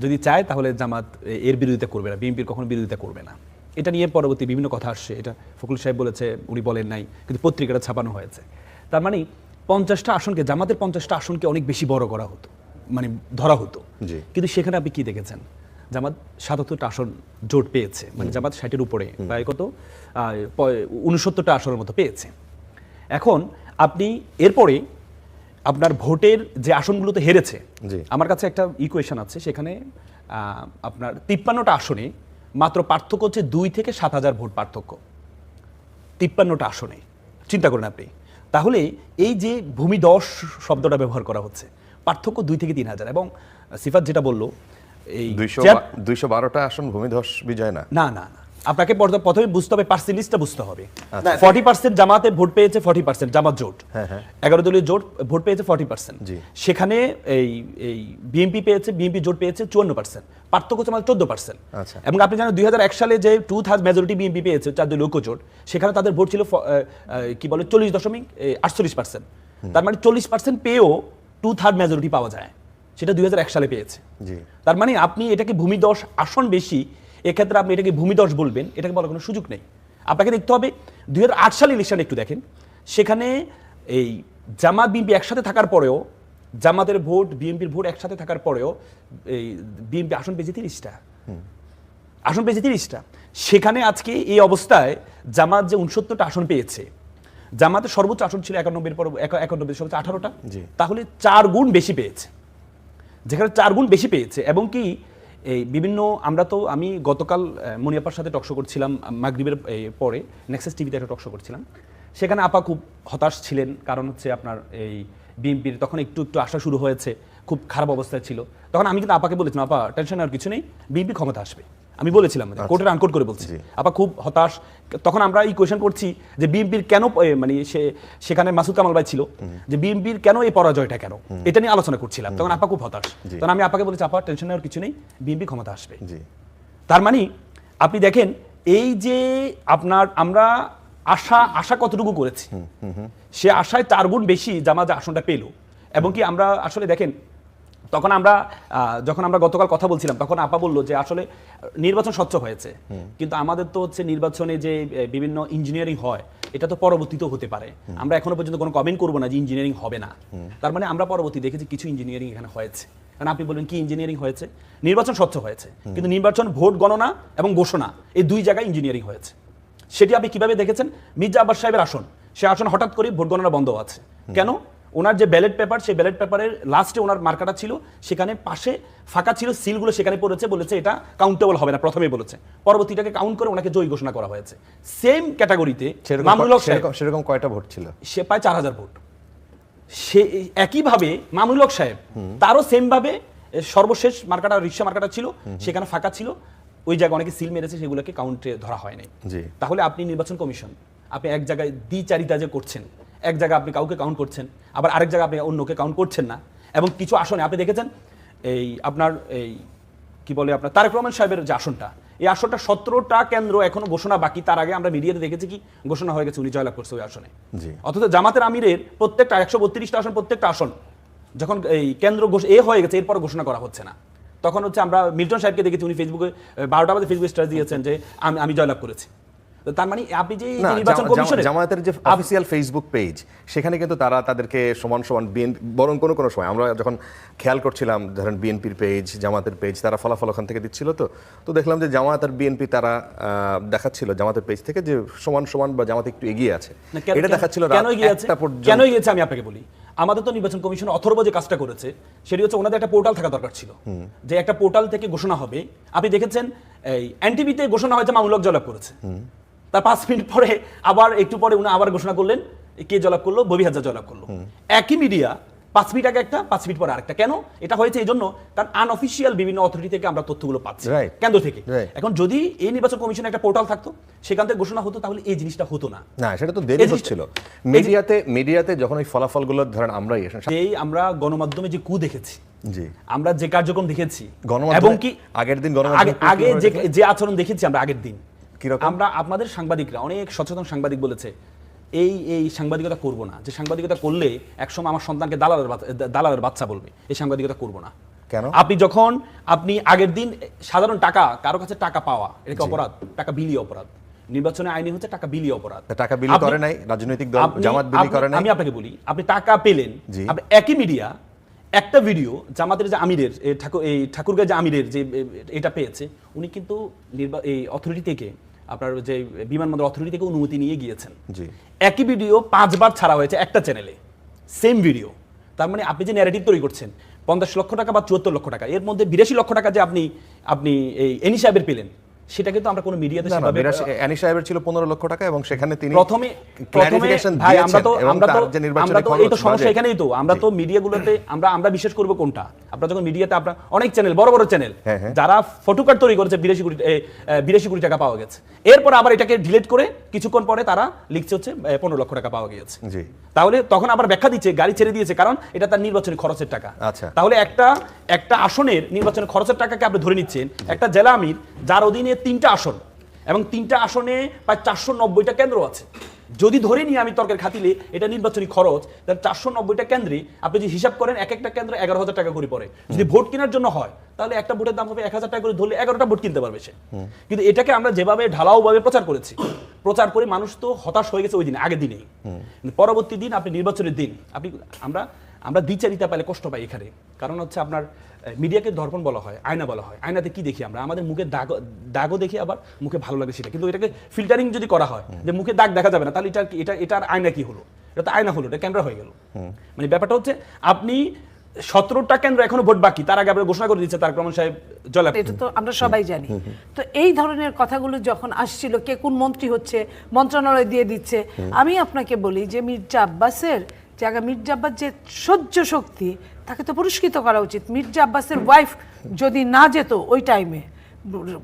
যদি চায় তাহলে জামাত এর বিরোধিতা করবে না, বিএনপির কখনো বিরোধিতা করবে না। এটা নিয়ে পরবর্তী বিভিন্ন কথা আসছে, এটা ফখরুল সাহেব বলেছে, উনি বলেন নাই, কিন্তু পত্রিকাটা ছাপানো হয়েছে। তার মানে 50টা আসনকে, জামাতের 50টা আসনকে অনেক বেশি বড় করা হতো, মানে ধরা হতো। কিন্তু সেখানে আপনি কি দেখেছেন? জামাত 77টা আসন জোট পেয়েছে, মানে জামাত 60-এর উপরে, প্রায় কত 69টা আসনের মতো পেয়েছে। এখন আপনি এরপরে আপনার ভোটের যে আসনগুলোতে হেরেছে, আমার কাছে একটা ইকুয়েশন আছে, সেখানে আপনার 53টা আসনে মাত্র পার্থক্য হচ্ছে 2 থেকে 7,000 ভোট পার্থক্য। 53টা আসনে চিন্তা করেন আপনি। তাহলে এই যে ভূমিধস শব্দটা ব্যবহার করা হচ্ছে, পার্থক্য 2 থেকে 3,000। এবং সিফাত যেটা বললো, এই 212টা আসন ভূমিধস বিজয় না, না না না, আপনাকে প্রথমে বুঝতে হবে, পার্সেন্টেজটা বুঝতে হবে। 40% জামাতে ভোট পেয়েছে, 40% জামাত জোট, 11 দলীয় জোট ভোট পেয়েছে 40%। সেখানে এই বিএনপি জোট পেয়েছে 54%, পার্থক্য হচ্ছে মাত্র 14%। এবং আপনি জানেন 2001 সালে যে 2/3 মেজরিটি বিএনপি পেয়েছে 4 দলীয় ঐক্যজোট, সেখানে তাদের ভোট ছিল কি বলে 40.48%। তার মানে 40% পেয়েও 2/3 মেজরিটি পাওয়া যায়, সেটা 2001 সালে পেয়েছে। তার মানে আপনি এটাকে ভূমিধস আসন বেশি, এক্ষেত্রে আপনি এটাকে ভূমিধস বলবেন, এটাকে বলার কোনো সুযোগ নেই। আপনাকে দেখতে হবে 2008 সালে ইলেকশন একটু দেখেন, সেখানে এই জামাত বিএনপি একসাথে থাকার পরেও, জামাতের ভোট বিএনপির ভোট একসাথে থাকার পরেও এই বিএনপি আসন পেয়েছে 30টা, আসন পেয়েছে 30টা। সেখানে আজকে এই অবস্থায় জামাত যে 69টা আসন পেয়েছে, জামাতের সর্বোচ্চ আসন ছিল 91-এর পর 91 সর্বোচ্চ 18টা, তাহলে 4 গুণ বেশি পেয়েছে, যেখানে 4 গুণ বেশি পেয়েছে। এবং কি এই বিভিন্ন আমি গতকাল মনিয়াপার সাথে টকশো করছিলাম, মাগরিবের পরে নেক্সাস টিভিতে একটা টকশো করছিলাম, সেখানে আপা খুব হতাশ ছিলেন, কারণ হচ্ছে আপনার এই বিএনপির তখন একটু আসা শুরু হয়েছে, খুব খারাপ অবস্থায় ছিল। তখন আমি কিন্তু আপাকে বলেছিলাম, আপা টেনশন আর কিছু নেই, বিএনপি ক্ষমতা আসবে, আমি বলেছিলাম, কোর্টের আনকোট করে বলছি। আপা খুব হতাশ। তখন আমরা এই কোয়েশ্চেন করছি যে বিএনপির কেন, মানে সেখানে মাসুদ কামাল ভাই ছিল, যে বিএনপির কেন এই পরাজয়টা, কেন, এটা নিয়ে আলোচনা করছিলাম। তখন আপা খুব হতাশ। তখন আমি আপাকে বলেছি, আপা টেনশন নেওয়ার কিছু নেই, বিএনপি ক্ষমতা আসবে। তার মানে আপনি দেখেন এই যে আমরা আশা কতটুকু করেছি, সে আশায় 4 গুণ বেশি জামাত আসনটা পেল। এবং কি আমরা আসলে দেখেন, তখন যখন আমরা গতকাল কথা বলছিলাম, তখন আপা বললো যে আসলে নির্বাচন স্বচ্ছ হয়েছে, কিন্তু আমাদের তো হচ্ছে নির্বাচনে যে বিভিন্ন ইঞ্জিনিয়ারিং হয়, এটা তো পরবর্তীতেও হতে পারে, আমরা এখনো পর্যন্ত কোনো কমেন্ট করবো না যে ইঞ্জিনিয়ারিং হবে না। তার মানে আমরা পরবর্তী দেখেছি কিছু ইঞ্জিনিয়ারিং এখানে হয়েছে। কারণ আপনি বলবেন কি ইঞ্জিনিয়ারিং হয়েছে? নির্বাচন স্বচ্ছ হয়েছে, কিন্তু নির্বাচন ভোট গণনা এবং ঘোষণা এই 2 জায়গায় ইঞ্জিনিয়ারিং হয়েছে। সেটি আপনি কিভাবে দেখেছেন? মির্জা আব্বাস সাহেবের আসন, সে আসন হঠাৎ করে ভোট গণনা বন্ধ আছে কেন? ওনার যে ব্যালট পেপার, সেই ব্যালট পেপারের লাস্টে ওনার মার্কাটা ছিল, সেখানে পাশে ফাঁকা ছিল, সিলগুলো সেখানে পড়েছে, বলেছে এটা কাউন্টেবল হবে না, প্রথমেই বলেছে, পরবর্তীটাকে কাউন্ট করে ওনাকে জয়ী ঘোষণা করা হয়েছে। সেম ক্যাটাগরিতে সেরকম কয়টা ভোট ছিল? সে পায় 4,000 ভোট। সে একইভাবে মামুনুল হক সাহেব, তারও সেম ভাবে সর্বশেষ মার্কাটা রিক্সা মার্কাটা ছিল, সেখানে ফাঁকা ছিল, ওই জায়গায় অনেকে সিল মেরেছে, সেগুলোকে কাউন্টে ধরা হয় নাই। তাহলে আপনি নির্বাচন কমিশন, আপনি এক জায়গায় দ্বিচারিতা যে করছেন, এক জায়গায় আপনি কাউকে কাউন্ট করছেন, আবার আরেক জায়গায় আপনি অন্যকে কাউন্ট করছেন না। এবং কিছু আসনে আপনি দেখেছেন এই আপনার কি বলে আপনার তারেক রহমান সাহেবের যে আসনটা, এই আসনটা 17টা কেন্দ্র এখনো ঘোষণা বাকি। তার আগে আমরা মিডিয়াতে দেখেছি কি ঘোষণা হয়ে গেছে, উনি জয়লাভ করছে ওই আসনে। অথচ জামাতের আমিরের প্রত্যেকটা 132টা আসন, প্রত্যেকটা আসন যখন এই কেন্দ্র হয়ে গেছে, এরপর ঘোষণা করা হচ্ছে না। তখন হচ্ছে আমরা মিল্টন সাহেবকে দেখেছি, উনি ফেসবুকে 12টা বাজে ফেসবুক স্ট্যাটাস দিয়েছেন যে আমি জয়লাভ করেছি। তার মানে আপনি যে নির্বাচন কমিশনের জামায়াতের যে অফিসিয়াল ফেসবুক পেজ, সেখানে কিন্তু তারা তাদেরকে সমান বরং কোনো সময় আমরা যখন খেয়াল করছিলাম, ধরেন বিএনপির পেজ, জামাতের পেজ, তারা ফলাফল ওখান থেকে দিচ্ছিল, তো দেখলাম যে জামাত আর বিএনপি তারা দেখাচ্ছিল জামাতের পেজ থেকে যে সমান বা জামাত একটু এগিয়ে আছে, এটা দেখাচ্ছিল। কেন এগিয়েছে আমি আপনাকে বলি। আমাদের তো নির্বাচন কমিশন অথর্ব যে কাজটা করেছে, সেটি হচ্ছে ওনাদের একটা পোর্টাল থাকা দরকার ছিল, যে একটা পোর্টাল থেকে ঘোষণা হবে। আপনি দেখেছেন এই এনটিভিতে ঘোষণা হয়েছে মামুনুল হক জয়লাভ করেছে, তার 5 মিনিট পরে আবার একটু পরে উনি আবার ঘোষণা করলেন কে জয়লাভ করলো, ববি হাজার জয়লাভ করলো। একই মিডিয়া 5 মিনিট আগে একটা, 5 মিনিট পরে আরেকটা। কেন এটা হয়েছে? এই জন্য কারণ আনঅফিসিয়াল বিভিন্ন অথরিটি থেকে আমরা তথ্যগুলো পাচ্ছি, কেন্দ্র থেকে। এখন যদি এই নির্বাচন কমিশনের একটা পোর্টাল থাকতো, সেখান থেকে ঘোষণা হতো, তাহলে এই জিনিসটা হতো না। সেটা তো দেরি হচ্ছিল। মিডিয়াতে যখন ওই ফলাফলগুলো ধরেন আমরা গণমাধ্যমে যে কু দেখেছি, আমরা যে কার্যক্রম দেখেছি, এবং কি আগের দিন আগে যে আচরণ দেখেছি আমরা আগের দিন, আমরা আপনাদের সাংবাদিকরা, অনেক সচেতন সাংবাদিক বলেছে এই সাংবাদিকতা করব না, যে সাংবাদিকতা করলে একসময় আমার সন্তানকে দালালের বাচ্চা বলবে, এই সাংবাদিকতা করব না। কেন? আপনি আগের দিন সাধারণ টাকা কারো কাছে টাকা পাওয়া এটা কি অপরাধ? টাকা বিলি অপরাধ। নির্বাচনে আইনে হচ্ছে টাকা বিলি অপরাধ। টাকা বিলি করে নাই রাজনৈতিক দল, জামাত বিলি করে নাই। আমি আপনাকে বলি, আপনি টাকা পেলেন, আপনি একই মিডিয়া একটা ভিডিও জামাতের যে আমিরের এই ঠাকুরগাঁও যে আমিরের যে এটা পেয়েছে, উনি কিন্তু এই অথরিটি থেকে আপনার যে বিমানবন্দর অথরিটি থেকে অনুমতি নিয়ে গিয়েছেন। একই ভিডিও 5 বার ছাড়া হয়েছে একটা চ্যানেলে, সেম ভিডিও। তার মানে আপনি যে ন্যারেটিভ তৈরি করছেন 50 লক্ষ টাকা বা 74 লক্ষ টাকা, এর মধ্যে 82 লক্ষ টাকা যে আপনি এই এনি সাহেবের পেলেন, সেটা কিন্তু আমরা কোনো মিডিয়াতে সেভাবে এনি সাহেবের ছিল 15 লক্ষ টাকা এবং সেখানে তিনি প্রথমে ভাই আমরা তো এই তো সমস্যা এখানেই তো, আমরা তো মিডিয়াগুলোতে আমরা বিশেষ করব কোনটা? আমরা যখন মিডিয়াতে আপনারা অনেক চ্যানেল, বড় বড় চ্যানেল যারা ফটোকার্ড তৈরি করেছে 82 কোটি টাকা পাওয়া গেছে, এরপর আবার এটাকে ডিলিট করে কিছুক্ষণ পরে তারা লিখছে হচ্ছে 15 লক্ষ টাকা পাওয়া গেছে। তাহলে তখন আবার ব্যাখ্যা দিচ্ছে গাড়ি ছেড়ে দিয়েছে কারণ এটা তার নির্বাচনী খরচের টাকা। তাহলে একটা আসনের নির্বাচনী খরচের টাকাকে আপনি ধরে নিচ্ছেন একটা জেলা আমির যার অধীনে 3টা আসন এবং 3টা আসনে প্রায় 490টা কেন্দ্র আছে। যদি ধরে নিয়ে আমি তর্কের খাতিলে এটা নির্বাচনী খরচ, তাহলে 490টা কেন্দ্রে আপনি যদি হিসাব করেন এক একটা কেন্দ্র 11,000 টাকা করে পড়ে। যদি ভোট কেনার জন্য হয় তাহলে একটা ভোটের দাম হবে 1,000 টাকা করে, ধরলে 11টা ভোট কিনতে পারবে সে। কিন্তু এটাকে আমরা যেভাবে ঢালাওভাবে প্রচার করে মানুষ তো হতাশ হয়ে গেছে ওই দিনে, আগের দিনেই। পরবর্তী দিন আপনি নির্বাচনের দিন আমরা দ্বিচারিতা পেলে কষ্ট পাই এখানে। কারণ হচ্ছে আপনার মিডিয়াকে দর্পণ বলা হয়, আয়না বলা হয়। আয়নাতে কি দেখি আমরা? আমাদের মুখে দাগও দেখি, আবার মুখে ভালো লাগে সেটা। কিন্তু এটাকে ফিল্টারিং যদি করা হয় যে মুখে দাগ দেখা যাবে না, তাহলে এটার আয়না কি হলো? এটা তো আয়না হলো, এটা ক্যামেরা হয়ে গেল। মানে ব্যাপারটা হচ্ছে আপনি 17টা কেন্দ্র এখনো ভোট বাকি, তার আগে আপনার ঘোষণা করে দিচ্ছে তারেক রহমান সাহেব জয়লাভ। এটা তো আমরা সবাই জানি। তো এই ধরনের কথাগুলো যখন আসছিল, কে কোন মন্ত্রী হচ্ছে, মন্ত্রণালয় দিয়ে দিচ্ছে, আমি আপনাকে বলি যে মির্জা আব্বাসের যে সহ্য শক্তি, তাকে তো পুরস্কৃত করা উচিত। মির্জা আব্বাসের ওয়াইফ যদি না যেত ওই টাইমে,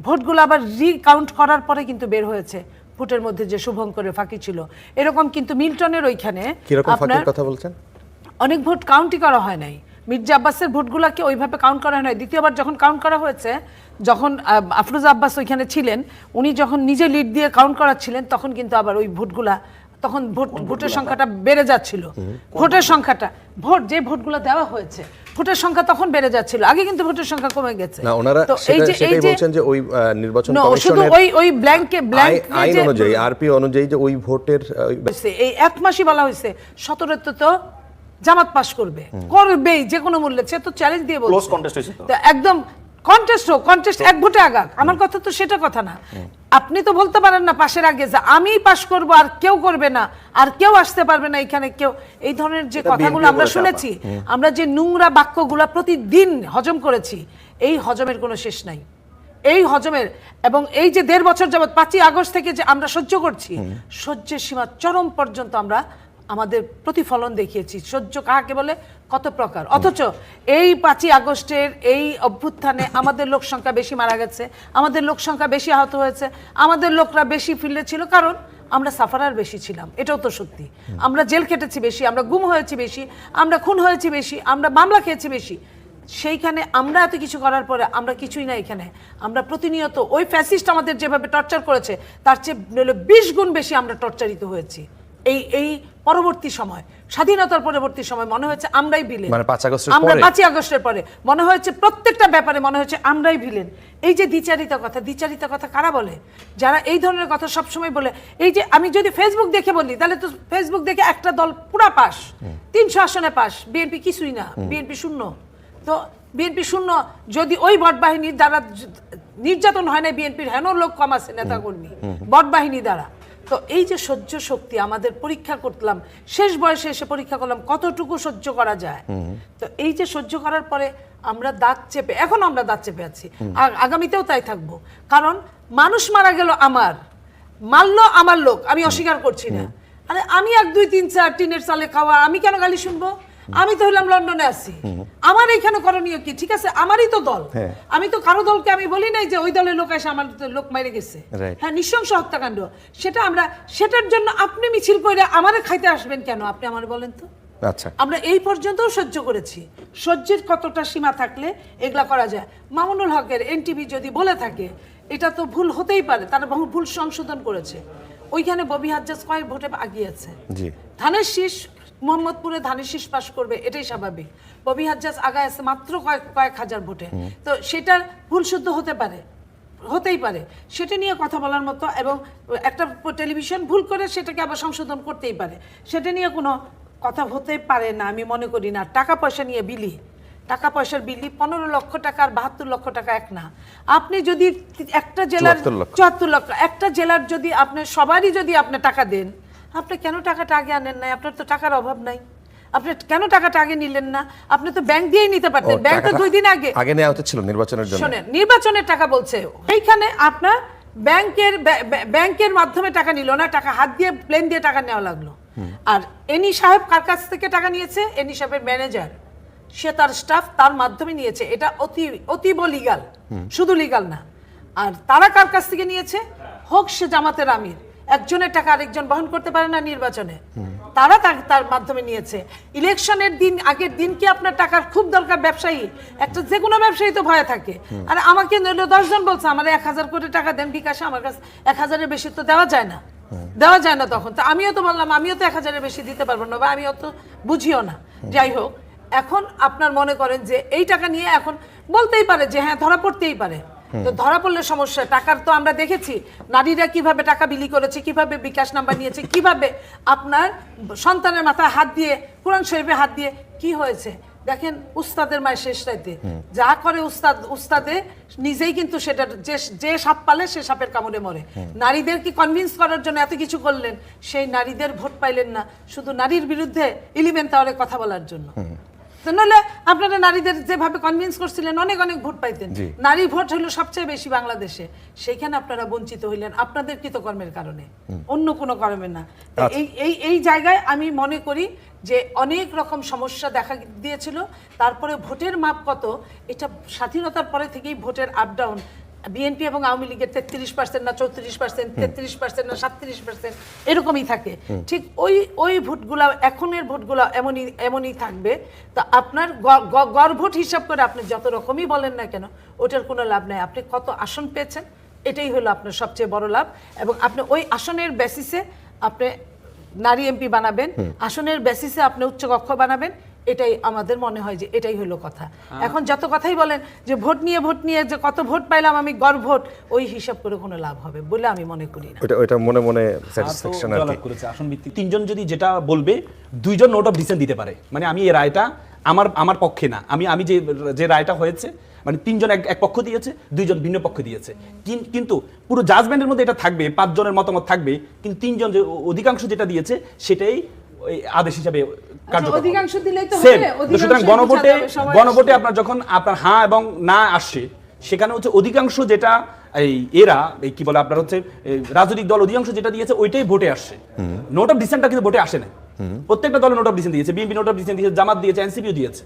ভোটগুলো আবার রিকাউন্ট করার পরে কিন্তু বের হয়েছে ভোটের মধ্যে যে শুভঙ্করের ফাঁকি ছিল। এরকম কিন্তু মিল্টনের ওইখানে আপনার কথা বলছেন, অনেক ভোট কাউন্টই করা হয় নাই। মির্জা আব্বাসের ভোটগুলোকে ওইভাবে কাউন্ট করা হয় নাই। দ্বিতীয়বার যখন কাউন্ট করা হয়েছে, যখন আফরোজা আব্বাস ওইখানে ছিলেন, উনি যখন নিজে লিড দিয়ে কাউন্ট করাচ্ছিলেন, তখন কিন্তু আবার ওই ভোটগুলা, তখন ভোটের সংখ্যাটা বেড়ে যাচ্ছিল। যে ভোটগুলো দেওয়া হয়েছে, ভোটের সংখ্যা তখন বেড়ে যাচ্ছিল। আগে কিন্তু ভোটের সংখ্যা কমে গেছে। না, ওনারা সেটাই বলছেন যে ওই নির্বাচন কমিশনের ওই ব্ল্যাঙ্ক আইন অনুযায়ী, আরপি অনুযায়ী যে ওই ভোটের এই এক মাসই বলা হয়েছে 17 তো জামাত পাস করবেই যে কোনো মূল্যে। সে তো চ্যালেঞ্জ দিয়ে বলছে, একদম কন্টেস্ট এক ভোটে আগাক। আমার কথা তো সেটা কথা না। আপনি তো বলতে পারেন না পাশের আগে যে আমি পাস করব আর কেউ করবে না, আর কেউ আসতে পারবে না এখানে কেউ। এই ধরনের যে কথাগুলো আমরা শুনেছি, আমরা যে নোংরা বাক্যগুলো প্রতিদিন হজম করেছি, এই হজমের কোনো শেষ নাই। এই হজমের, এবং এই যে 1.5 বছর যাবত 5ই আগস্ট থেকে যে আমরা সহ্য করছি, সহ্যের সীমা চরম পর্যন্ত আমরা আমাদের প্রতিফলন দেখিয়েছি। সহ্য কাকে বলে, কত প্রকার। অথচ এই 5ই আগস্টের এই অভ্যুত্থানে আমাদের লোক সংখ্যা বেশি মারা গেছে, আমাদের লোক সংখ্যা বেশি আহত হয়েছে, আমাদের লোকরা বেশি ফিল্ডে ছিল, কারণ আমরা সাফারার বেশি ছিলাম। এটাও তো সত্যি। আমরা জেল খেটেছি বেশি, আমরা গুম হয়েছি বেশি, আমরা খুন হয়েছি বেশি, আমরা মামলা খেয়েছি বেশি। সেইখানে আমরা এত কিছু করার পরে আমরা কিছুই না। এখানে আমরা প্রতিনিয়ত ওই ফ্যাসিস্ট আমাদের যেভাবে টর্চার করেছে, তার চেয়ে 20 গুণ বেশি আমরা টর্চারিত হয়েছি। এই পরবর্তী সময়, স্বাধীনতার পরবর্তী সময় মনে হয়েছে আমরাই ভিলেন। মানে 5ই আগস্টের পরে মনে হয়েছে প্রত্যেকটা ব্যাপারে মনে হয়েছে আমরাই ভিলেন। এই যে দ্বিচারিতা কথা কারা বলে? যারা এই ধরনের কথা সবসময় বলে। এই যে আমি যদি ফেসবুক দেখে বলি, তাহলে তো ফেসবুক দেখে একটা দল পুরা পাস, 300 আসনে পাস, বিএনপি কিছুই না, বিএনপি শূন্য। তো বিএনপি শূন্য যদি ওই বট বাহিনীর দ্বারা নির্যাতন হয় না, বিএনপির হেন লোক কম আছে নেতাকর্মী বট বাহিনী দ্বারা। তো এই যে সহ্য শক্তি আমাদের পরীক্ষা করলাম, শেষ বয়সে এসে পরীক্ষা করলাম কতটুকু সহ্য করা যায়। তো এই যে সহ্য করার পরে আমরা দাঁত চেপে আছি, আগামীতেও তাই থাকবো। কারণ মানুষ মারা গেল, মারলো আমার লোক, আমি অস্বীকার করছি না। আরে আমি 1, 2, 3, 4 টিনের চালে খাওয়া, আমি কেন গালি শুনবো? আমি তো হলাম লন্ডনে আছি, আমার এইখানে করণীয় কি? ঠিক আছে, আমারই তো দল, আমি তো কারো দলকে আমি বলি নাই যে ওই দলের লোক এসে আমার লোক মাইরে গেছে। হ্যাঁ, নৃশংস হত্যাকাণ্ড। সেটার জন্য আপনি মিছিল করে আমারে খাইতে আসবেন কেন? আপনি আমারে বলেন তো। আচ্ছা, আমরা এই পর্যন্তও সহ্য করেছি। সহ্যের কতটা সীমা থাকলে এগুলা করা যায়? মামুনুল হকের এনটিভি যদি বলে থাকে, এটা তো ভুল হতেই পারে, তারা ভুল সংশোধন করেছে। ওইখানে ববি হাজ্জাজ কয়েক ভোটে আগিয়েছে। ধানের শীষ মোহাম্মদপুরে ধানের শীষ পাস করবে, এটাই স্বাভাবিক। ববি হাজ্জাজ আগায় আছে মাত্র কয়েক হাজার ভোটে, তো সেটার ভুল শুদ্ধ হতে পারে, হতেই পারে, সেটা নিয়ে কথা বলার মতো, এবং একটা টেলিভিশন ভুল করে সেটাকে আবার সংশোধন করতেই পারে, সেটা নিয়ে কোনো কথা হতে পারে না, আমি মনে করি না। টাকা পয়সা নিয়ে বিলি, টাকা পয়সার বিলি 15 লক্ষ টাকা আর 72 লক্ষ টাকা এক না। আপনি যদি একটা জেলার 74 লক্ষ, একটা জেলার যদি আপনি সবারই যদি আপনি টাকা দেন, আপনি কেন টাকাটা আগে আনেন নাই? আপনার তো টাকার অভাব নাই, আপনি কেন টাকাটা আগে নিলেন না? আপনি তো ব্যাংক দিয়েই নিতে পারতেন, ব্যাংক তো 2 দিন আগে নেওয়া হতো ছিল নির্বাচনের জন্য। শুনেন, নির্বাচনের টাকা বলছে এইখানে আপনার ব্যাংকের মাধ্যমে টাকা নিল না, টাকা হাত দিয়ে প্লেন দিয়ে টাকা নেওয়া লাগলো। আর এনি সাহেব কার কাছ থেকে টাকা নিয়েছে? এনি সাহেবের ম্যানেজার, সে তার স্টাফ তার মাধ্যমে নিয়েছে, এটা অতীব লিগাল, শুধু লিগাল না। আর তারা কার কাছ থেকে নিয়েছে? হোক সে জামাতের আমির, একজনের টাকা আরেকজন বহন করতে পারে না নির্বাচনে, তারা তার মাধ্যমে নিয়েছে। ইলেকশনের দিন, আগের দিন কি আপনার টাকার খুব দরকার? ব্যবসায়ী, একটা যে কোনো ব্যবসায়ী তো ভয়ে থাকে। আর আমাকে 10 জন বলছে আমার 1000 কোটি টাকা দেন বিকাশে, আমার কাছে 1000-এর বেশি তো দেওয়া যায় না, তখন তো আমিও তো বললাম আমিও তো 1000-এর বেশি দিতে পারবো না, বা আমি অত বুঝিও না। যাই হোক, এখন আপনার মনে করেন যে এই টাকা নিয়ে এখন বলতেই পারে যে হ্যাঁ ধরা পড়তেই পারে, তো ধরা পড়লে সমস্যা। টাকার তো আমরা দেখেছি নারীরা কিভাবে টাকা বিলি করেছে, কিভাবে বিকাশ নাম্বার নিয়েছে, কিভাবে আপনার সন্তানের মাথায় হাত দিয়ে, কোরআন শরীফে হাত দিয়ে কি হয়েছে দেখেন। উস্তাদের মায়ের শেষ রাইতে যা করে উস্তাদে নিজেই কিন্তু সেটা যে সাপ পালে সে সাপের কামড়ে মরে। নারীদেরকে কনভিন্স করার জন্য এত কিছু করলেন, সেই নারীদের ভোট পাইলেন না, শুধু নারীর বিরুদ্ধে ইলিমেন তাহলে কথা বলার জন্য। নাহলে আপনারা নারীদের যেভাবে কনভিন্স করছিলেন অনেক ভোট পাইতেন। নারী ভোট হলো সবচেয়ে বেশি বাংলাদেশে, সেইখানে আপনারা বঞ্চিত হইলেন আপনাদের কৃতকর্মের কারণে, অন্য কোনো কর্মে না। এই জায়গায় আমি মনে করি যে অনেক রকম সমস্যা দেখা দিয়েছিল। তারপরে ভোটের মাপ কত, এটা স্বাধীনতার পরে থেকেই ভোটের আপ ডাউন, বিএনপি এবং আওয়ামী লীগের 33% না 34%, 33% না 37%, এরকমই থাকে। ঠিক ওই ভোটগুলা, এখনের ভোটগুলা এমনই থাকবে। তা আপনার গড় ভোট হিসাব করে আপনি যত রকমই বলেন না কেন, ওটার কোনো লাভ নাই। আপনি কত আসন পেয়েছেন, এটাই হলো আপনার সবচেয়ে বড় লাভ। এবং আপনি ওই আসনের বেসিসে আপনি নারী এমপি বানাবেন, আসনের বেসিসে আপনি উচ্চকক্ষ বানাবেন, এটাই আমাদের মনে হয় যে এটাই হলো কথা। এখন যত কথাই বলেন যে ভোট নিয়ে যে কত ভোট পাইলাম আমি, গড় ভোট, ওই হিসাব করে কোনো লাভ হবে বলে আমি মনে করি না। ওটা মনে স্যাটিসফ্যাকশন আর কি করেছে। আসন ভিত্তিক 3 জন যদি যেটা বলবে, 2 জন নোট অফ ডিসেন্ট দিতে পারে। মানে আমি এই রায়টা আমার পক্ষে না, আমি যে রায়টা হয়েছে, মানে 3 জন এক পক্ষ দিয়েছে, 2 জন ভিন্ন পক্ষ দিয়েছে, কিন্তু পুরো জাজমেন্টের মধ্যে এটা থাকবে, 5 জনের মতামত থাকবে, কিন্তু 3 জন যে অধিকাংশ যেটা দিয়েছে সেটাই আদেশ হিসাবে কার্যকর। অধিকাংশ দিলেই তো হবে। সুতরাং গণভোটে আপনার যখন আপনার হ্যাঁ এবং না আসে, সেখানে হচ্ছে অধিকাংশ যেটা কি বলে আপনার হচ্ছে রাজনৈতিক দল অধিকাংশ যেটা দিয়েছে ওইটাই ভোটে আসছে। নোট অফ ডিসেন্টটা কিন্তু ভোটে আসে না। প্রত্যেকটা দল নোট অফ ডিসেন্ট দিয়েছে, বিএনপি নোট অফ ডিসেন্ট দিয়েছে, জামাত দিয়েছে, এনসিপিও দিয়েছে,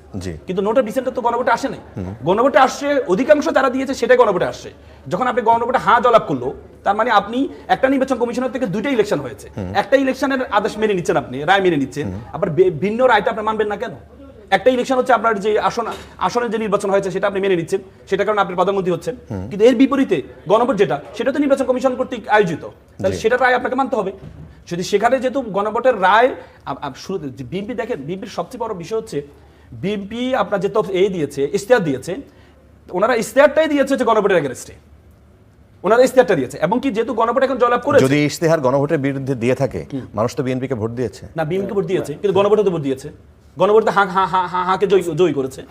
কিন্তু নোট অফ ডিসেন্টটা তো গণভোটে আসে নাই। গণভোটে আসছে অধিকাংশ যারা দিয়েছে সেটাই গণভোটে আসছে। যখন আপনি গণভোটে হ্যাঁ জলাপ করলো, তার মানে আপনি একটা নির্বাচন কমিশনের থেকে 2টা ইলেকশন হয়েছে, একটা ইলেকশনের আদেশ মেনে নিচ্ছেন, আপনি রায় মেনে নিচ্ছেন, আবার ভিন্ন রায়টা আপনি মানবেন না কেন? একটা ইলেকশন হচ্ছে আপনার যে আসনের যে নির্বাচন হয়েছে সেটা আপনি মেনে নিচ্ছেন, সেটা কারণে আপনি প্রধানমন্ত্রী হচ্ছেন, কিন্তু এর বিপরীতে গণভোট যেটা, সেটা তো নির্বাচন কমিশন কর্তৃক আয়োজিত, তাহলে সেটা রায় আপনাকে মানতে হবে। যদি সেখানে যেহেতু গণভোটের রায় শুরুতে বিএনপি, দেখেন বিএনপির সবচেয়ে বড় বিষয় হচ্ছে বিএনপি আপনার যে দিয়েছে, ইশতেহার দিয়েছে, ওনারা ইশতেহারটাই দিয়েছে যে গণভোটের এগেইনস্টে, ওনারা ইশতেহারটা দিয়েছে। এবং কি যেহেতু গণভোট এখন জয়লাভ করেছে, যদি ইশতেহার গণভোটের বিরুদ্ধে দিয়ে থাকে, মানুষ তো বিএনপিকে ভোট দিয়েছে না, বিএনপিকে ভোট দিয়েছে, কিন্তু গণভোটে তো ভোট দিয়েছে, গণভোটে হাঁকে জয়ী করেছে।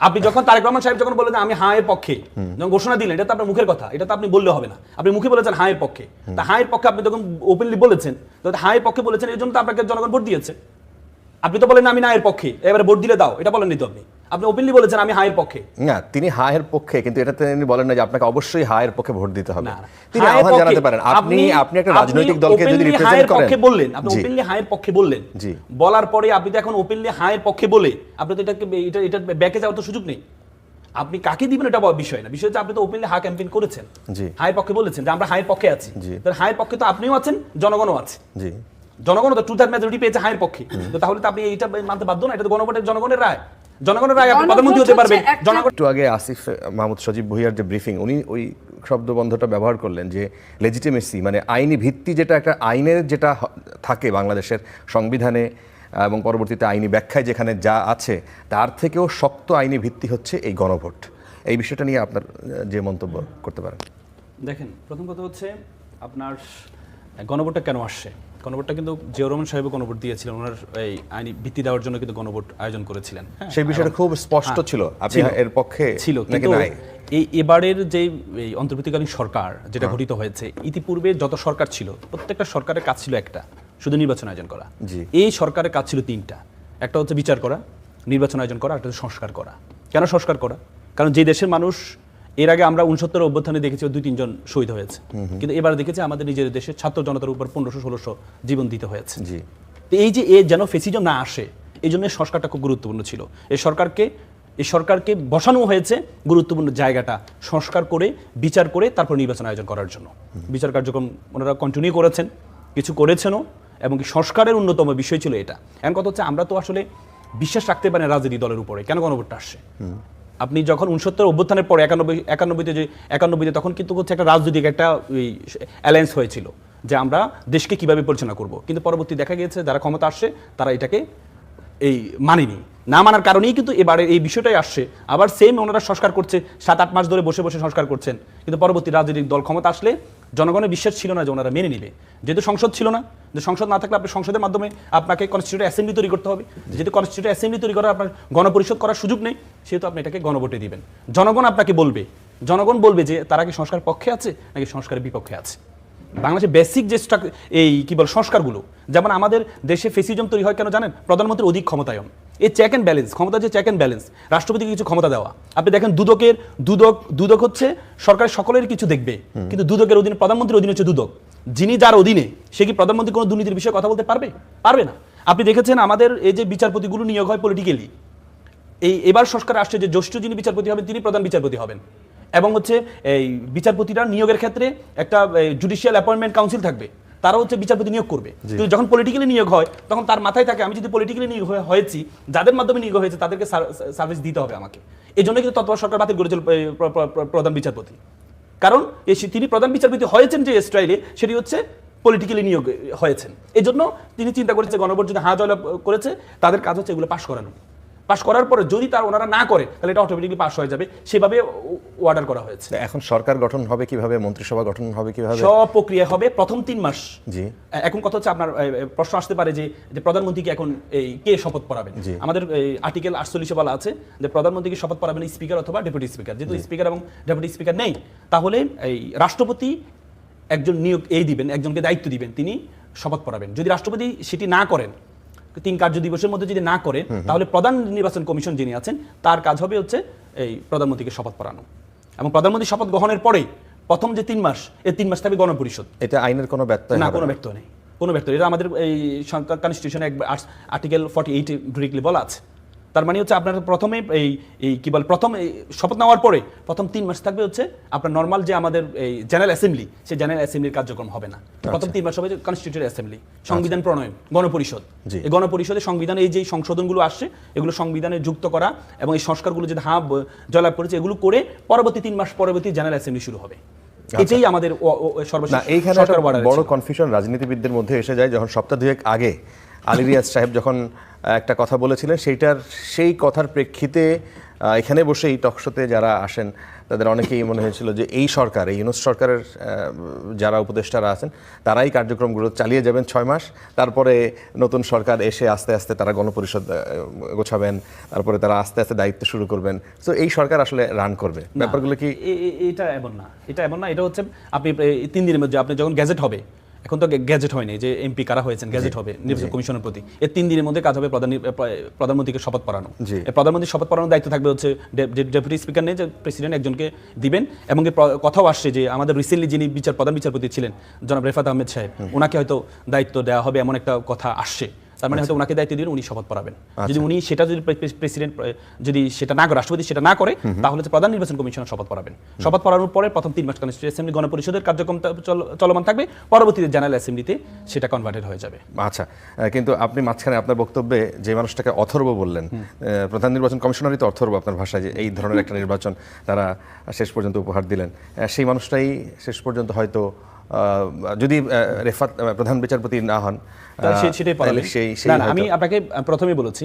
আপনি যখন তারেক রহমান সাহেব যখন বললেন আমি হ্যাঁ এর পক্ষে, যখন ঘোষণা দিলেন, এটা তো আপনার মুখের কথা, এটা তো আপনি বললে হবে না, আপনি মুখে বলেছেন হ্যাঁ এর পক্ষে, তা হ্যাঁ এর পক্ষে আপনি যখন ওপেনলি বলেছেন, তো হ্যাঁ এর পক্ষে বলেছেন, এই জন্য তো আপনাকে জনগণ ভোট দিয়েছে। আপনি তো বলেন আমি না এর পক্ষে, এবারে ভোট দিলে দাও, এটা বলেননি তো আপনি ওপেনলি বলেছেন আমি হায়ের পক্ষে। না, তিনি হায়ের পক্ষে, কিন্তু এটা তিনি বলেন না যে আপনাকে অবশ্যই হায়ের পক্ষে ভোট দিতে হবে। তিনি আহ্বান জানাতে পারেন, আপনি একটা রাজনৈতিক দলকে যদি রিপ্রেজেন্ট করেন, বললেন আপনি ওপেনলি হায়ের পক্ষে বললেন, বলার পরে আপনি তো এখন ওপেনলি হায়ের পক্ষে বলে আপনি তো এটা ব্যাকে যাওয়ার তো সুযোগ নেই। আপনি কাকে দিবেন এটা বিষয় না, বিষয় হচ্ছে আপনি তো ওপেনলি হা ক্যাম্পেইন করেছেন, হায়ের পক্ষে বলেছেন যে আমরা হায়ের পক্ষে আছি, তাহলে হায়ের পক্ষে তো আপনিও আছেন, জনগণও আছে, জনগণও তো 2/3 মেজরিটি পেয়েছে হায়ের পক্ষে, তো তাহলে তো আপনি এইটা মানতে বাধ্য না, এটা তো জনগণের রায়, জনগণের রায়, আপনি প্রধানমন্ত্রী হতে পারবেন। একটু আগে আসিফ মাহমুদ সজীব ভুঁইয়ার যে ব্রিফিং, উনি ওই শব্দবন্ধটা ব্যবহার করলেন যে লেজিটিমেসি, মানে আইনি ভিত্তি, যেটা একটা আইনের যেটা থাকে বাংলাদেশের সংবিধানে, এবং পরবর্তীতে আইনি ব্যাখ্যায় যেখানে যা আছে তার থেকেও শক্ত আইনি ভিত্তি হচ্ছে এই গণভোট। এই বিষয়টা নিয়ে আপনার যে মন্তব্য করতে পারেন। দেখেন, প্রথম কথা হচ্ছে আপনার গণভোটটা কেন আসছে। গণভোটটা কিন্তু জিয়াউর রহমান সাহেব গণভোট দিয়েছিলেন, ওনার এই আইনি ভিত্তি দেওয়ার জন্য কিন্তু গণভোট আয়োজন করেছিলেন। সেই বিষয়টা খুব স্পষ্ট ছিল, আপনি এর পক্ষে ছিল, নাকি কিন্তু নাই? এবারের যে এই অন্তর্বর্তীকালীন সরকার যেটা গঠিত হয়েছে, ইতিপূর্বে যত সরকার ছিল প্রত্যেকটা সরকারের কাজ ছিল একটা, শুধু নির্বাচন আয়োজন করা। এই সরকারের কাজ ছিল তিনটা, একটা হচ্ছে বিচার করা, নির্বাচন আয়োজন করা, একটা হচ্ছে সংস্কার করা। কেন সংস্কার করা? কারণ যে দেশের মানুষ এর আগে আমরা 69 অভ্যুত্থানে দেখেছি 2-3 জন শহীদ হয়েছে, কিন্তু এবার দেখেছি আমাদের নিজের দেশের ছাত্র জনতার উপর 1500-1600 জীবন দিতে হয়েছে। তো এই যে যেন ফেসিজম না আসে, এই জন্য সংস্কারটা খুব গুরুত্বপূর্ণ ছিল। এই সরকারকে বসানো হয়েছে গুরুত্বপূর্ণ জায়গাটা সংস্কার করে, বিচার করে তারপর নির্বাচন আয়োজন করার জন্য। বিচার কার্যক্রম ওনারা কন্টিনিউ করেছেন, কিছু করেছেনও, এবং সংস্কারের অন্যতম বিষয় ছিল এটা। এখন কথা হচ্ছে, আমরা তো আসলে বিশ্বাস রাখতে পারি না রাজনৈতিক দলের উপরে। কেন গণভোটটা আসছে? আপনি যখন 69 অভ্যুত্থানের পরে 91-তে তখন কিন্তু হচ্ছে একটা রাজনৈতিক একটা অ্যালায়েন্স হয়েছিল যে আমরা দেশকে কিভাবে পরিচালনা করব, কিন্তু পরবর্তী দেখা গিয়েছে যারা ক্ষমতা আসছে তারা এটাকে মানেনি। না মানার কারণেই কিন্তু এবারে এই বিষয়টাই আসছে। আবার সেম ওনারা সংস্কার করছে, 7-8 মাস ধরে বসে বসে সংস্কার করছেন, কিন্তু পরবর্তী রাজনৈতিক দল ক্ষমতা আসলে জনগণের বিশ্বাস ছিল না যে ওনারা মেনে নেবে। যেহেতু সংসদ ছিল না, যে সংসদ না থাকলে আপনি সংসদের মাধ্যমে আপনাকে কনস্টিটিউয়েন্ট অ্যাসেম্বলি তৈরি করতে হবে। যেহেতু কনস্টিটিউয়েন্ট অ্যাসেম্বলি তৈরি করার আপনার গণপরিষদ করার সুযোগ নেই, সেহেতু আপনি এটাকে গণভোটে দিবেন। জনগণ আপনাকে বলবে, জনগণ বলবে যে তারা কি সংস্কার পক্ষে আছে নাকি সংস্কারের বিপক্ষে আছে। বাংলাদেশের বেসিক যে সংস্কারগুলো, যেমন আমাদের দেশে ফেসিজম তৈরি হয় কেন জানেন? প্রধানমন্ত্রীর অধিক ক্ষমতায়ন, এই চেক অ্যান্ড ব্যালেন্স, ক্ষমতা যে চেক অ্যান্ড ব্যালেন্স, রাষ্ট্রপতিকে কিছু ক্ষমতা দেওয়া। আপনি দেখেন দুদক হচ্ছে সরকার সকলের কিছু দেখবে, কিন্তু দুদকের অধীনে প্রধানমন্ত্রীর অধীনে হচ্ছে দুদক। যিনি যার অধীনে, সে কি প্রধানমন্ত্রী কোনো দুর্নীতির বিষয়ে কথা বলতে পারবে না। আপনি দেখেছেন আমাদের এই যে বিচারপতিগুলো নিয়োগ হয় পলিটিক্যালি, এবার সংস্কার আসছে যে জ্যেষ্ঠ যিনি বিচারপতি হবেন তিনি প্রধান বিচারপতি হবেন, এবং হচ্ছে এই বিচারপতিরা নিয়োগের ক্ষেত্রে একটা জুডিশিয়াল অ্যাপয়েন্টমেন্ট কাউন্সিল থাকবে, তারা হচ্ছে বিচারপতি নিয়োগ করবে। কিন্তু যখন পলিটিক্যালি নিয়োগ হয় তখন তার মাথায় থাকে, আমি যদি পলিটিক্যালি নিয়োগ হয়েছি, যাদের মাধ্যমে নিয়োগ হয়েছে তাদেরকে সার্ভিস দিতে হবে আমাকে। এই জন্য কিন্তু তৎপর সরকার বাতিল করেছিল প্রধান বিচারপতি, কারণ তিনি প্রধান বিচারপতি হয়েছেন যে স্টাইলে, সেটি হচ্ছে পলিটিক্যালি নিয়োগ হয়েছেন। এই জন্য তিনি চিন্তা করেছে গণভোট যদি জয়লাভ করেছে, তাদের কাজ হচ্ছে এগুলো পাশ করানো। পাশ করার পরে যদি ওনারা না করে, তাহলে এটা অটোমেটিকলি পাস হয়ে যাবে, সেভাবে অর্ডার করা হয়েছে। এখন সরকার গঠন হবে কিভাবে, মন্ত্রিসভা গঠন হবে কিভাবে, সব প্রক্রিয়া হবে প্রথম 3 মাস। জি, এখন কথা হচ্ছে, আপনার প্রশ্ন আসতে পারে যে প্রধানমন্ত্রীকে এখন কে শপথ পড়াবেন। আমাদের আর্টিকেল 48 বলা আছে যে প্রধানমন্ত্রীকে শপথ পড়াবেন স্পিকার অথবা ডেপুটি স্পিকার। যেহেতু স্পিকার এবং ডেপুটি স্পিকার নেই, তাহলে এই রাষ্ট্রপতি একজন নিয়োগ দিবেন, একজনকে দায়িত্ব দিবেন, তিনি শপথ পড়াবেন। যদি রাষ্ট্রপতি সেটি না করেন, 3 কার্য দিবসের মধ্যে যদি না করেন, তাহলে প্রধান নির্বাচন কমিশন যিনি আছেন তার কাজ হবে হচ্ছে এই প্রধানমন্ত্রীকে শপথ পড়ানো, এবং প্রধানমন্ত্রী শপথ গ্রহণের পরে প্রথম যে 3 মাস, এই 3 মাস থাকবে গণপরিষদ। এটা আইনের কোনো ব্যত্যয় না, কোনো ব্যত্যয় নেই, কোনো ব্যত্যয়। এটা আমাদের এই কনস্টিটিউশনে আর্টিকেল 48 ডিরেক্টলি বলা আছে। তার মানে হচ্ছে আপনার প্রথমে প্রথম শপথ নেওয়ার পরে প্রথম 3 মাস থাকবে হচ্ছে আপনার নর্মাল যে আমাদের এই জেনারেল অ্যাসেম্বলি, সেই জেনারেল অ্যাসেম্বলির কার্যক্রম হবে না। প্রথম 3 মাস হবে কনস্টিটিউয়েন্ট অ্যাসেম্বলি, সংবিধান প্রণয়ন, গণপরিষদ। এই গণপরিষদে সংবিধানে এই যে সংশোধনগুলো আসছে, এগুলো সংবিধানে যুক্ত করা, এবং এই সংস্কারগুলো যদি জয়লাভ করেছে, এগুলো করে পরবর্তী 3 মাস পরবর্তী জেনারেল অ্যাসেম্বলি শুরু হবে। এটাই আমাদের সর্বশেষ। এইখানে বড় কনফিউশন রাজনীতিবিদদের মধ্যে এসে যায়, যখন সপ্তাহ 2 আগে আলী রিয়াজ সাহেব যখন একটা কথা বলেছিলেন, সেই কথার প্রেক্ষিতে এখানে বসে এই টকশোতে যারা আসেন তাদের অনেকেই মনে হয়েছিল যে এই সরকার, এই ইউনূস সরকারের যারা উপদেষ্টারা আছেন তারাই কার্যক্রমগুলো চালিয়ে যাবেন 6 মাস, তারপরে নতুন সরকার এসে আস্তে আস্তে তারা গণপরিষদ গোছাবেন, তারপরে তারা আস্তে আস্তে দায়িত্ব শুরু করবেন। তো এই সরকার আসলে রান করবে, ব্যাপারগুলো কি? এটা এমন না, এটা হচ্ছে আপনি 3 দিনের মধ্যে আপনি যখন গ্যাজেট হবে, এখন তো গ্যাজেট হয়নি যে এমপি কারা হয়েছেন, গ্যাজেট হবে নির্বাচন কমিশনের প্রতি। এই 3 দিনের মধ্যে কাজ হবে প্রধানমন্ত্রীকে শপথ পড়ানো। প্রধানমন্ত্রী শপথ পড়ানোর দায়িত্ব থাকবে হচ্ছে ডেপুটি স্পিকার নেই, যে প্রেসিডেন্ট একজনকে দিবেন। এবং কথাও আসছে যে আমাদের রিসেন্টলি যিনি প্রধান বিচারপতি ছিলেন জনাব রেফাত আহমেদ সাহেব, ওনাকে হয়তো দায়িত্ব দেওয়া হবে, এমন একটা কথা আসছে। তার মানে হয়তো ওনাকে দায়িত্ব দিন, উনি শপথ পড়াবেন। যদি উনি সেটা যদি প্রেসিডেন্ট যদি সেটা না করে, রাষ্ট্রপতি সেটা না করে, তাহলে প্রধান নির্বাচন কমিশনার শপথ পড়াবেন। শপথ পড়ানোর পরে প্রথম 3 মাস কনস্টিটিউয়েন্ট অ্যাসেম্বলি গণপরিষদের কার্যক্রম চলমান থাকবে, পরবর্তীতে জেনারেল অ্যাসেম্বলিতে সেটা কনভার্টেড হয়ে যাবে। আচ্ছা, কিন্তু আপনি মাঝখানে আপনার বক্তব্যে যে মানুষটাকে অথর্ব বললেন, প্রধান নির্বাচন কমিশনারই তো অথর্ব আপনার ভাষায়, যে এই ধরনের একটা নির্বাচন তারা শেষ পর্যন্ত উপহার দিলেন, সেই মানুষটাই শেষ পর্যন্ত হয়তো যদি রেফাত প্রধান বিচারপতি না হন সেটাই তাহলে পারবে। সেই না, না, আমি আপনাকে প্রথমেই বলেছি